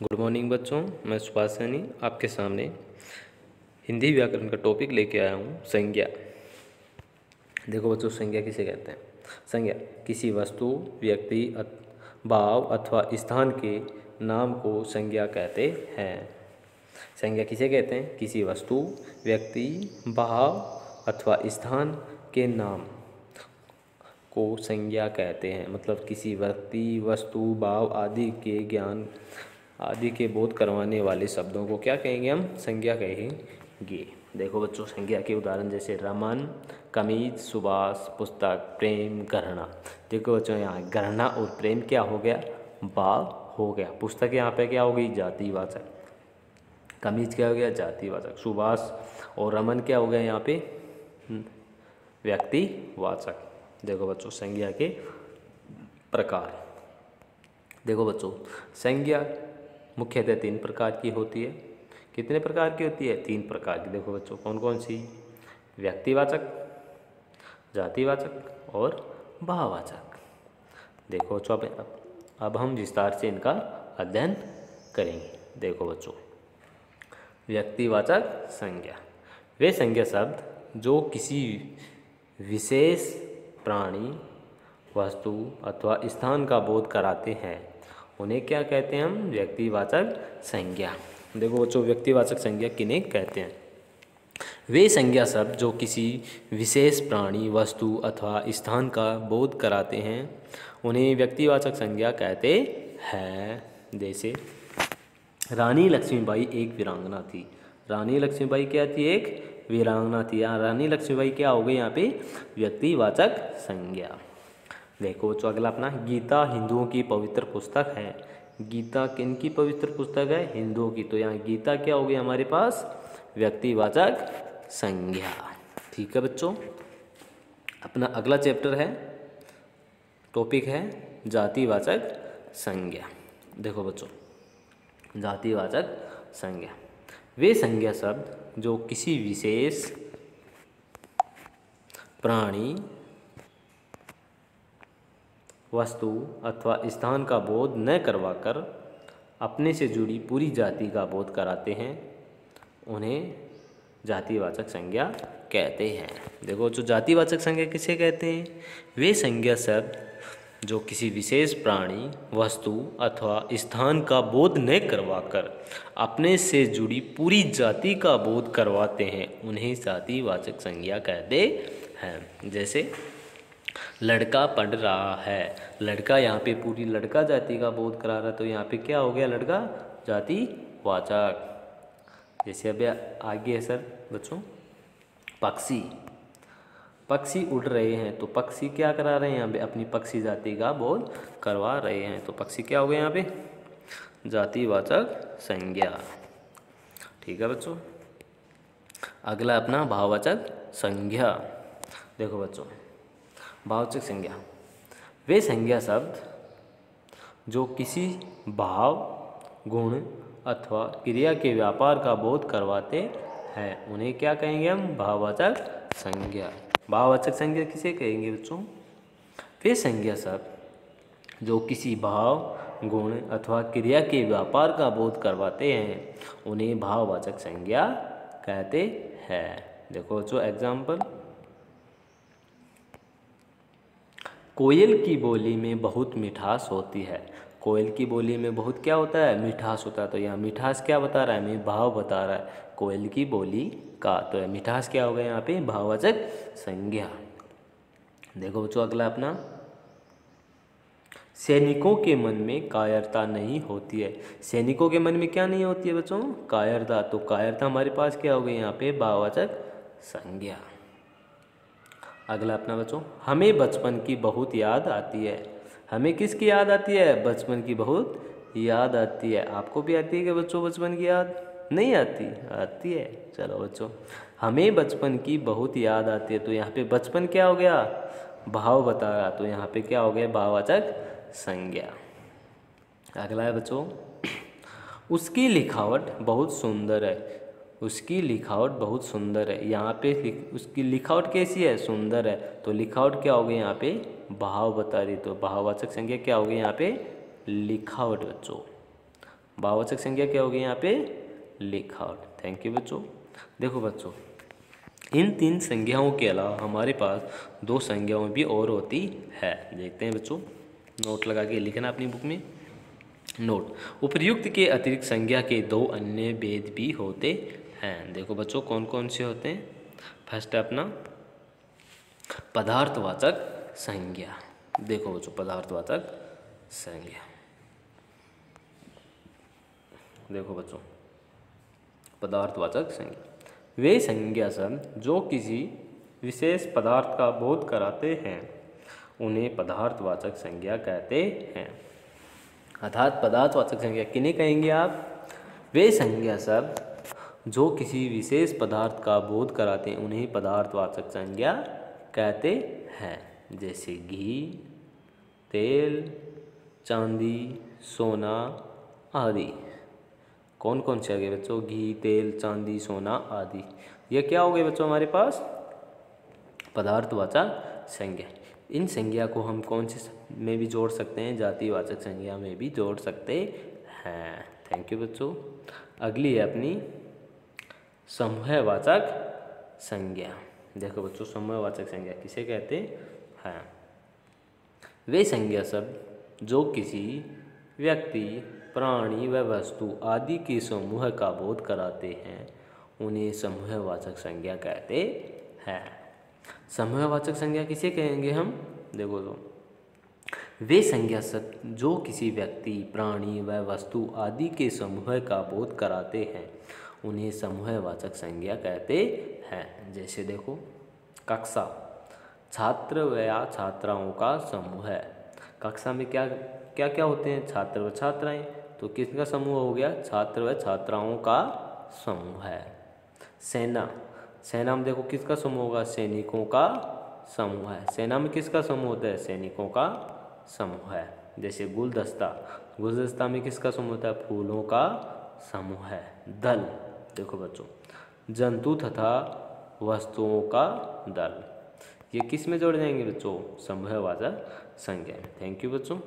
Good morning बच्चों, मैं सुभाष सैनी आपके सामने हिंदी व्याकरण का टॉपिक लेके आया हूँ। संज्ञा। देखो बच्चों, संज्ञा किसे कहते हैं? संज्ञा किसी वस्तु, व्यक्ति, भाव अथवा स्थान के नाम को संज्ञा कहते हैं। संज्ञा किसे कहते हैं? किसी वस्तु, व्यक्ति, भाव अथवा स्थान के नाम को संज्ञा कहते हैं। मतलब किसी व्यक्ति, वस्तु, भाव आदि के ज्ञान आदि के बोध करवाने वाले शब्दों को क्या कहेंगे? हम संज्ञा कहेंगे। देखो बच्चों, संज्ञा के उदाहरण जैसे रमन, कमीज, सुभाष, पुस्तक, प्रेम, गणना। देखो बच्चों, यहाँ गणना और प्रेम क्या हो गया? भाव हो गया। पुस्तक यहाँ पे क्या हो गई? जातिवाचक। कमीज क्या हो गया? जातिवाचक। सुभाष और रमन क्या हो गया यहाँ पे? व्यक्तिवाचक। देखो बच्चों, संज्ञा के प्रकार। देखो बच्चों, संज्ञा मुख्यतः 3 प्रकार की होती है। कितने प्रकार की होती है? 3 प्रकार की। देखो बच्चों, कौन कौन सी? व्यक्तिवाचक, जातिवाचक और भाववाचक। देखो बच्चों, अब हम विस्तार से इनका अध्ययन करेंगे। देखो बच्चों, व्यक्तिवाचक संज्ञा वे संज्ञा शब्द जो किसी विशेष प्राणी, वस्तु अथवा स्थान का बोध कराते हैं, उन्हें क्या कहते हैं? हम व्यक्तिवाचक संज्ञा। देखो बच्चों, व्यक्तिवाचक संज्ञा किन्हें कहते हैं? वे संज्ञा शब्द जो किसी विशेष प्राणी, वस्तु अथवा स्थान का बोध कराते हैं, उन्हें व्यक्तिवाचक संज्ञा कहते हैं। जैसे रानी लक्ष्मीबाई एक वीरांगना थी। रानी लक्ष्मीबाई क्या थी? एक वीरांगना थी। यहाँ रानी लक्ष्मीबाई क्या हो गई? यहाँ पे व्यक्तिवाचक संज्ञा। देखो बच्चों, अगला अपना गीता हिंदुओं की पवित्र पुस्तक है। गीता किन की पवित्र पुस्तक है? हिंदुओं की। तो यहाँ गीता क्या हो गई हमारे पास? व्यक्तिवाचक संज्ञा। ठीक है बच्चों, अपना अगला चैप्टर है, टॉपिक है जातिवाचक संज्ञा। देखो बच्चों, जातिवाचक संज्ञा वे संज्ञा शब्द जो किसी विशेष प्राणी, वस्तु अथवा स्थान का बोध न करवाकर अपने से जुड़ी पूरी जाति का बोध कराते हैं, उन्हें जातिवाचक संज्ञा कहते हैं। देखो, जो जातिवाचक संज्ञा किसे कहते हैं? वे संज्ञा शब्द जो किसी विशेष प्राणी, वस्तु अथवा स्थान का बोध न करवाकर अपने से जुड़ी पूरी जाति का बोध करवाते हैं, उन्हें जातिवाचक संज्ञा कहते हैं। जैसे लड़का पढ़ रहा है। लड़का यहाँ पे पूरी लड़का जाति का बोध करा रहा है, तो यहाँ पे क्या हो गया? लड़का जातिवाचक। जैसे अभी आगे है सर बच्चों, पक्षी। पक्षी उड़ रहे हैं, तो पक्षी क्या करा रहे हैं? यहाँ पे अपनी पक्षी जाति का बोध करवा रहे हैं, तो पक्षी क्या हो गया यहाँ पे? जातिवाचक संज्ञा। ठीक है बच्चों, अगला अपना भाववाचक संज्ञा। देखो बच्चों, भाववाचक संज्ञा वे संज्ञा शब्द जो किसी भाव, गुण अथवा क्रिया के व्यापार का बोध करवाते हैं, उन्हें क्या कहेंगे? हम भाववाचक संज्ञा। भाववाचक संज्ञा किसे कहेंगे बच्चों? वे संज्ञा शब्द जो किसी भाव, गुण अथवा क्रिया के व्यापार का बोध करवाते हैं, उन्हें भाववाचक संज्ञा कहते हैं। देखो बच्चों, एग्जाम्पल, कोयल की बोली में बहुत मिठास होती है। कोयल की बोली में बहुत क्या होता है? मिठास होता है। तो यहाँ मिठास क्या बता रहा है? हमें भाव बता रहा है कोयल की बोली का। तो मिठास क्या हो गया यहाँ पे? भाववाचक संज्ञा। देखो बच्चों, अगला अपना सैनिकों के मन में कायरता नहीं होती है। सैनिकों के मन में क्या नहीं होती है बच्चों? कायरता। तो कायरता हमारे पास क्या हो गई यहाँ पे? भाववाचक संज्ञा। अगला अपना बच्चों, हमें बचपन की बहुत याद आती है। हमें किसकी याद आती है? बचपन की बहुत याद आती है। आपको भी आती है कि बच्चों बचपन की याद? नहीं आती? आती है। चलो बच्चों, हमें बचपन की बहुत याद आती है। तो यहाँ पे बचपन क्या हो गया? भाव बता रहा, तो यहाँ पे क्या हो गया? भाववाचक संज्ञा। अगला है बच्चों, उसकी लिखावट बहुत सुंदर है। उसकी लिखावट बहुत सुंदर है। यहाँ पे उसकी लिखावट कैसी है? सुंदर है। तो लिखावट क्या हो गई यहाँ पे? भाव बता रही। तो भाववाचक संज्ञा क्या हो गई यहाँ पे? लिखावट बच्चों। भाववाचक संज्ञा क्या होगी यहाँ पे? लिखावट। थैंक यू बच्चों। देखो बच्चों, इन 3 संज्ञाओं के अलावा हमारे पास 2 संज्ञाएं भी और होती है। देखते हैं बच्चों, नोट लगा के लिखना अपनी बुक में। नोट, उपर्युक्त के अतिरिक्त संज्ञा के 2 अन्य भेद भी होते हैं। देखो बच्चों, कौन कौन से होते हैं? फर्स्ट है अपना पदार्थवाचक संज्ञा। देखो बच्चों, पदार्थवाचक संज्ञा। देखो बच्चों, पदार्थवाचक संज्ञा वे संज्ञा शब्द जो किसी विशेष पदार्थ का बोध कराते हैं उन्हें पदार्थवाचक संज्ञा कहते हैं। अर्थात पदार्थवाचक संज्ञा किन्हें कहेंगे आप? वे संज्ञा शब्द जो किसी विशेष पदार्थ का बोध कराते हैं उन्हें पदार्थवाचक संज्ञा कहते हैं। जैसे घी, तेल, चांदी, सोना आदि। कौन कौन से आ गए बच्चों? घी, तेल, चांदी, सोना आदि। ये क्या हो गए बच्चों हमारे पास? पदार्थवाचक संज्ञा। इन संज्ञा को हम कौन से में भी जोड़ सकते हैं? जातिवाचक संज्ञा में भी जोड़ सकते हैं। थैंक यू बच्चों। अगली है अपनी समूहवाचक संज्ञा। देखो बच्चों, समूहवाचक संज्ञा किसे कहते हैं? वे संज्ञा शब्द जो किसी व्यक्ति, प्राणी व वस्तु आदि के समूह का बोध कराते हैं उन्हें समूहवाचक संज्ञा कहते हैं। समूहवाचक संज्ञा किसे कहेंगे हम? देखो तो, वे संज्ञा शब्द जो किसी व्यक्ति, प्राणी व वस्तु आदि के समूह का बोध कराते हैं उन्हें समूहवाचक संज्ञा कहते हैं। जैसे देखो, कक्षा, छात्र व छात्राओं का समूह है। कक्षा में क्या क्या क्या होते हैं? छात्र व छात्राएं। तो किसका समूह हो गया? छात्र व छात्राओं का समूह है। सेना, सेना में देखो किसका समूह होगा? सैनिकों का समूह है। सेना में किसका समूह होता है? सैनिकों का समूह है। जैसे गुलदस्ता, गुलदस्ता में किसका समूह होता है? फूलों का समूह है। दल, देखो बच्चों, जंतु तथा वस्तुओं का दल। ये किस में जोड़ जाएंगे बच्चों? समूहवाचक संज्ञा। थैंक यू बच्चों।